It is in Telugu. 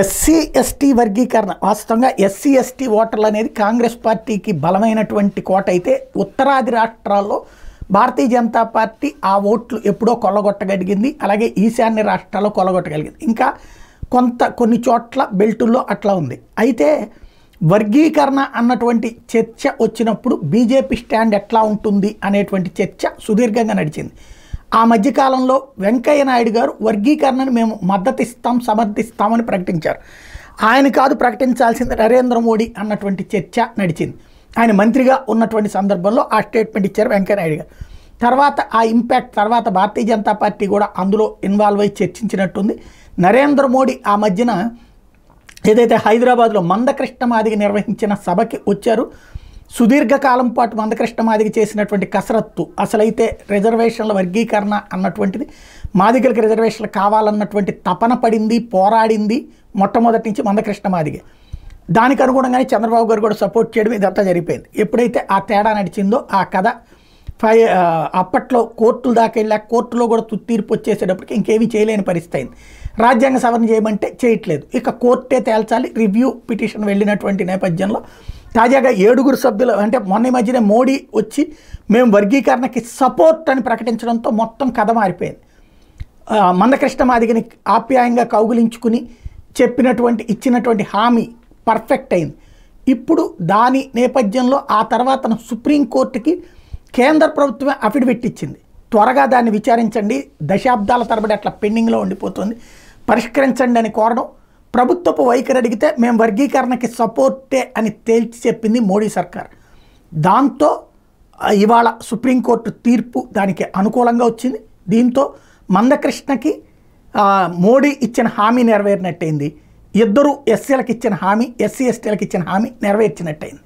ఎస్సీ ఎస్టీ వర్గీకరణ వాస్తవంగా ఎస్సీ ఎస్టీ ఓటర్లు అనేది కాంగ్రెస్ పార్టీకి బలమైనటువంటి కోట అయితే ఉత్తరాది రాష్ట్రాల్లో భారతీయ జనతా పార్టీ ఆ ఓట్లు ఎప్పుడో కొల్లగొట్టగలిగింది. అలాగే ఈశాన్య రాష్ట్రాల్లో కొల్లగొట్టగలిగింది. ఇంకా కొన్ని చోట్ల బెల్టుల్లో అట్లా ఉంది. అయితే వర్గీకరణ అన్నటువంటి చర్చ వచ్చినప్పుడు బీజేపీ స్టాండ్ ఎట్లా ఉంటుంది అనేటువంటి చర్చ సుదీర్ఘంగా నడిచింది. ఆ మధ్యకాలంలో వెంకయ్య నాయుడు గారు వర్గీకరణను మేము మద్దతిస్తాం సమర్థిస్తామని ప్రకటించారు. ఆయన కాదు ప్రకటించాల్సింది నరేంద్ర మోడీ అన్నటువంటి చర్చ నడిచింది. ఆయన మంత్రిగా ఉన్నటువంటి సందర్భంలో ఆ స్టేట్మెంట్ ఇచ్చారు వెంకయ్య నాయుడు గారు. తర్వాత ఆ ఇంపాక్ట్ తర్వాత భారతీయ జనతా పార్టీ కూడా అందులో ఇన్వాల్వ్ అయ్యి చర్చించినట్టుంది. నరేంద్ర మోడీ ఆ మధ్యన ఏదైతే హైదరాబాద్లో మందకృష్ణ మాదిగ నిర్వహించిన సభకి వచ్చారు. సుదీర్ఘకాలం పాటు మందకృష్ణ మాదిగ చేసినటువంటి కసరత్తు అసలైతే రిజర్వేషన్ల వర్గీకరణ అన్నటువంటిది మాదిగలకు రిజర్వేషన్లు కావాలన్నటువంటి తపన పడింది, పోరాడింది మొట్టమొదటి నుంచి మందకృష్ణ మాదిగే. దానికి అనుగుణంగానే చంద్రబాబు గారు కూడా సపోర్ట్ చేయడం ఇదంతా జరిగిపోయింది. ఎప్పుడైతే ఆ తేడా నడిచిందో ఆ కథ అప్పట్లో కోర్టుల దాకా వెళ్ళా కోర్టులో కూడా తీర్పు వచ్చేసేటప్పటికి ఇంకేమీ చేయలేని పరిస్థితి అయింది. రాజ్యాంగ సవరణ చేయమంటే చేయట్లేదు, ఇక కోర్టే తేల్చాలి. రివ్యూ పిటిషన్ వెళ్ళినటువంటి నేపథ్యంలో తాజాగా 7 సభ్యులు అంటే మొన్న మధ్యనే మోడీ వచ్చి మేము వర్గీకరణకి సపోర్ట్ అని ప్రకటించడంతో మొత్తం కథ మారిపోయింది. మందకృష్ణ మాదిగని ఆప్యాయంగా కౌగులించుకుని ఇచ్చినటువంటి హామీ పర్ఫెక్ట్ అయింది. ఇప్పుడు దాని నేపథ్యంలో ఆ తర్వాత సుప్రీంకోర్టుకి కేంద్ర ప్రభుత్వమే అఫిడవిట్ ఇచ్చింది. త్వరగా దాన్ని విచారించండి, దశాబ్దాల తరబడి అట్లా పెండింగ్లో ఉండిపోతుంది, పరిష్కరించండి అని కోరడం. ప్రభుత్వపు వైఖరి అడిగితే మేము వర్గీకరణకి సపోర్టే అని తేల్చి చెప్పింది మోడీ సర్కార్. దాంతో ఇవాళ సుప్రీంకోర్టు తీర్పు దానికి అనుకూలంగా వచ్చింది. దీంతో మందకృష్ణకి మోడీ ఇచ్చిన హామీ నెరవేరినట్టయింది. ఇద్దరు ఎస్సీలకు ఇచ్చిన హామీ, ఎస్సీ ఎస్టీలకు ఇచ్చిన హామీ నెరవేర్చినట్టయింది.